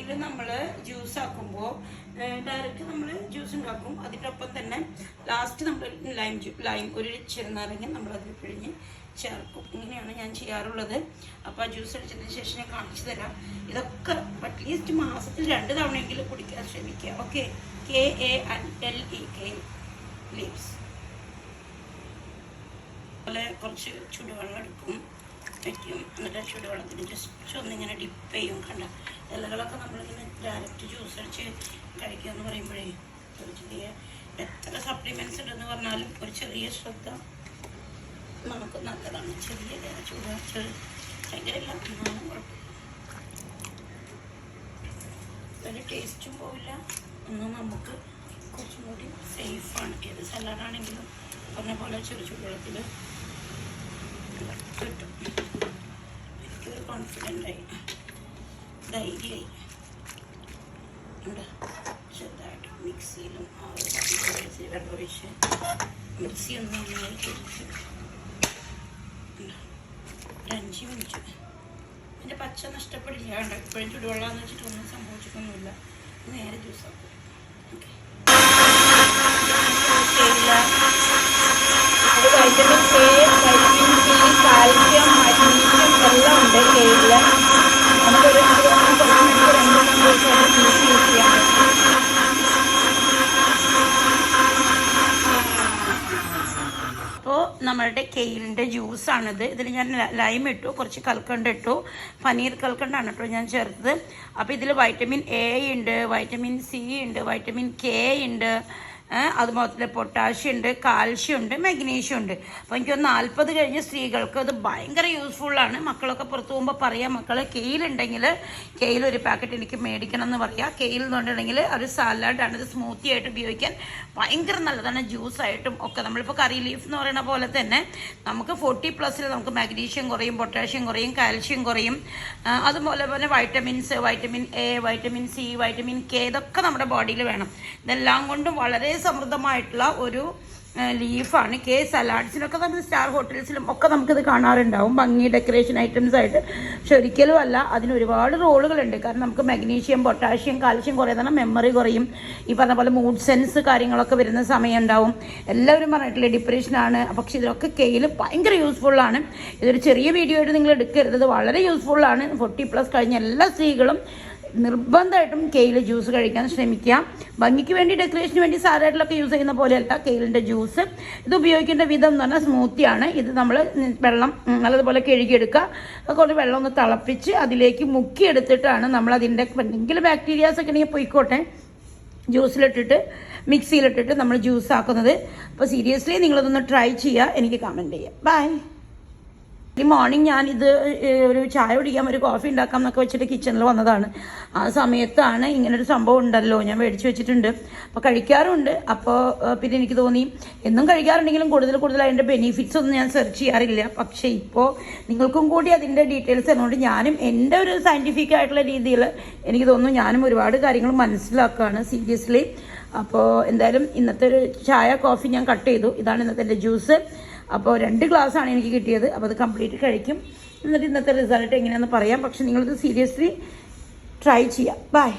കെയിൽ നമ്മൾ ജ്യൂസ് ആക്കുമ്പോൾ ഡയറക്റ്റ് നമ്മൾ ജ്യൂസ് ഉണ്ടാക്കും. അതിൻ്റെ ഒപ്പം തന്നെ ലാസ്റ്റ് നമ്മൾ ലൈം ഒരു ചെറുനാരങ്ങ നമ്മളതിൽ പിഴിഞ്ഞ് ചേർക്കും. ഇങ്ങനെയാണ് ഞാൻ ചെയ്യാറുള്ളത്. അപ്പോൾ ആ ജ്യൂസ് അടിച്ചതിന് ശേഷം ഞാൻ കാണിച്ചു തരാം. ഇതൊക്കെ അറ്റ്ലീസ്റ്റ് മാസത്തിൽ 2 തവണയെങ്കിലും കുടിക്കാൻ ശ്രമിക്കുക. Okay, KALE leaves. അതുപോലെ കുറച്ച് ചുടുവെള്ളം എടുക്കും വയ്ക്കും. എന്നിട്ട് ചുടുവെള്ളത്തിൽ ജസ്റ്റ് ഒന്നിങ്ങനെ ഡിപ്പ് ചെയ്യും. കണ്ട ഇലകളൊക്കെ നമ്മളിങ്ങനെ ഡയറക്റ്റ് ജ്യൂസ് അടിച്ച് കഴിക്കുക എന്ന് പറയുമ്പോഴേ ഒരു ചെറിയ എത്ര സപ്ലിമെൻറ്റ്സ് ഉണ്ടെന്ന് പറഞ്ഞാലും ഒരു ചെറിയ ശ്രദ്ധ നമുക്ക് നല്ലതാണ്. ചെറിയ ചൂട് ഭയങ്കര ഒരു ടേസ്റ്റും പോവില്ല. ഒന്നും നമുക്ക് കുറച്ചും കൂടി സേഫാണ്. ഏത് സലാഡാണെങ്കിലും പറഞ്ഞ പോലെ ചെറിയ ചൂടുവെള്ളത്തിൽ കിട്ടും. എനിക്കൊരു കോൺഫിഡൻ്റായി ധൈര്യമായി ചെറുതായിട്ട് മിക്സിയിലും വെള്ളം ഒഴിച്ച് മിക്സി ഒന്ന് നന്നായി കഴിച്ച് 5 മിനിറ്റ്. അതിൻ്റെ പച്ച നഷ്ടപ്പെടില്ല. വേണ്ട എപ്പോഴും ചുടുവെള്ളമെന്ന് വെച്ചിട്ടൊന്നും സംഭവിച്ചിട്ടൊന്നുമില്ല. നേരെ ജ്യൂസ് ആക്കും. Okay, vitamin A, vitamin C, calcium, magnesium എല്ലാം ഉണ്ട് കെയിൽ. നമുക്കൊരു 2 ദിവസം യൂസ് ചെയ്യാൻ പറ്റും. അപ്പോൾ നമ്മളുടെ കെയിലിൻ്റെ ജ്യൂസാണിത്. ഇതിൽ ഞാൻ ലൈം ഇട്ടു, കുറച്ച് കൽക്കണ്ട് ഇട്ടു. പനീർ കൽക്കണ്ടാണ് കേട്ടോ ഞാൻ ചേർത്തത്. അപ്പോൾ ഇതിൽ വൈറ്റമിൻ എ ഉണ്ട്, വൈറ്റമിൻ സി ഉണ്ട്, വൈറ്റമിൻ കെ ഉണ്ട്, അതുപോലെ പൊട്ടാഷ്യം ഉണ്ട്, കാൽഷ്യം ഉണ്ട്, മഗ്നീഷ്യം ഉണ്ട്. അപ്പോൾ എനിക്ക് 40 കഴിഞ്ഞ സ്ത്രീകൾക്ക് അത് ഭയങ്കര യൂസ്ഫുള്ളാണ്. മക്കളൊക്കെ പുറത്ത് പോകുമ്പോൾ പറയാം, മക്കളെ കെയിലുണ്ടെങ്കിൽ കെയിൽ ഒരു പാക്കറ്റ് എനിക്ക് മേടിക്കണം എന്ന് പറയാം. കെയിൽ എന്ന് പറഞ്ഞിട്ടുണ്ടെങ്കിൽ ഒരു സാലഡാണ്. ഇത് സ്മൂത്തി ആയിട്ട് ഉപയോഗിക്കാൻ ഭയങ്കര നല്ലതാണ്. ജ്യൂസായിട്ടും ഒക്കെ നമ്മളിപ്പോൾ കറി ലീഫ് എന്ന് പറയുന്ന പോലെ തന്നെ നമുക്ക് 40+ നമുക്ക് മഗ്നീഷ്യം കുറയും, പൊട്ടാഷ്യം കുറയും, കാൽഷ്യം കുറയും. അതുപോലെ തന്നെ vitamins, vitamin A, vitamin C, vitamin K ഇതൊക്കെ നമ്മുടെ ബോഡിയിൽ വേണം. ഇതെല്ലാം കൊണ്ടും വളരെ സമൃദ്ധമായിട്ടുള്ള ഒരു ലീഫാണ്. കെ സലാഡ്സിലൊക്കെ നമ്മൾ സ്റ്റാർ ഹോട്ടൽസിലും ഒക്കെ നമുക്കിത് കാണാറുണ്ടാവും ഭംഗി ഡെക്കറേഷൻ ഐറ്റംസ് ആയിട്ട്. പക്ഷെ ഒരിക്കലും അല്ല, അതിന് ഒരുപാട് റോളുകളുണ്ട്. കാരണം നമുക്ക് മഗ്നീഷ്യം, പൊട്ടാഷ്യം, കാൽഷ്യം കുറയുന്ന മെമ്മറി കുറയും. ഈ പറഞ്ഞ പോലെ മൂഡ് സെൻസ് കാര്യങ്ങളൊക്കെ വരുന്ന സമയം ഉണ്ടാവും. എല്ലാവരും പറഞ്ഞിട്ടില്ലേ ഡിപ്രഷനാണ്. പക്ഷെ ഇതിലൊക്കെ കെയിൽ ഭയങ്കര യൂസ്ഫുള്ളാണ്. ഇതൊരു ചെറിയ വീഡിയോ ആയിട്ട് നിങ്ങൾ എടുക്കരുത്. ഇത് വളരെ യൂസ്ഫുള്ളാണ്. 40+ കഴിഞ്ഞ എല്ലാ സ്ത്രീകളും നിർബന്ധമായിട്ടും കെയിൽ ജ്യൂസ് കഴിക്കാൻ ശ്രമിക്കുക. ഭംഗിക്ക് വേണ്ടി ഡെക്കറേഷന് വേണ്ടി സാലഡിലൊക്കെ യൂസ് ചെയ്യുന്ന പോലെയല്ല കെയിലിൻ്റെ ജ്യൂസ്. ഇത് ഉപയോഗിക്കേണ്ട വിധം എന്ന് പറഞ്ഞാൽ സ്മൂത്തിയാണ്. ഇത് നമ്മൾ വെള്ളം നല്ലതുപോലെ കഴുകിയെടുക്കുക. കുറച്ച് വെള്ളം ഒന്ന് തിളപ്പിച്ച് അതിലേക്ക് മുക്കിയെടുത്തിട്ടാണ് നമ്മൾ അതിൻ്റെ എന്തെങ്കിലും ബാക്ടീരിയാസ് ഒക്കെ ഉണ്ടെങ്കിൽ പോയിക്കോട്ടെ ജ്യൂസിലിട്ടിട്ട് മിക്സിയിലിട്ടിട്ട് നമ്മൾ ജ്യൂസ് ആക്കുന്നത്. അപ്പോൾ സീരിയസ്ലി നിങ്ങളതൊന്ന് ട്രൈ ചെയ്യുക. എനിക്ക് കമൻറ്റ് ചെയ്യാം. ബൈ. ഈ മോർണിംഗ് ഞാനിത് ഒരു ചായ കുടിക്കാം, ഒരു കോഫി ഉണ്ടാക്കാം എന്നൊക്കെ വെച്ചിട്ട് കിച്ചണിൽ വന്നതാണ്. ആ സമയത്താണ് ഇങ്ങനൊരു സംഭവം ഉണ്ടല്ലോ ഞാൻ മേടിച്ച് വെച്ചിട്ടുണ്ട്. അപ്പോൾ കഴിക്കാറുണ്ട്. അപ്പോൾ പിന്നെ എനിക്ക് തോന്നി എന്നും കഴിക്കാറുണ്ടെങ്കിലും കൂടുതൽ അതിൻ്റെ ബെനിഫിറ്റ്സ് ഒന്നും ഞാൻ സെർച്ച് ചെയ്യാറില്ല. പക്ഷേ ഇപ്പോൾ നിങ്ങൾക്കും കൂടി അതിൻ്റെ ഡീറ്റെയിൽസ് തന്നുകൊണ്ട് ഞാനും എൻ്റെ ഒരു സയൻറ്റിഫിക് ആയിട്ടുള്ള രീതിയിൽ എനിക്ക് തോന്നുന്നു ഞാനും ഒരുപാട് കാര്യങ്ങൾ മനസ്സിലാക്കുകയാണ് സീരിയസ്ലി. അപ്പോൾ എന്തായാലും ഇന്നത്തെ ഒരു ചായ കോഫി ഞാൻ കട്ട് ചെയ്തു. ഇതാണ് ഇന്നത്തെ എൻ്റെ ജ്യൂസ്. അപ്പോൾ 2 ഗ്ലാസ്സാണ് എനിക്ക് കിട്ടിയത്. അപ്പോൾ അത് കംപ്ലീറ്റ് കഴിക്കും. എന്നിട്ട് ഇന്നത്തെ റിസൾട്ട് എങ്ങനെയാണെന്ന് പറയാം. പക്ഷെ നിങ്ങളിത് സീരിയസ്ലി ട്രൈ ചെയ്യാം. ബൈ.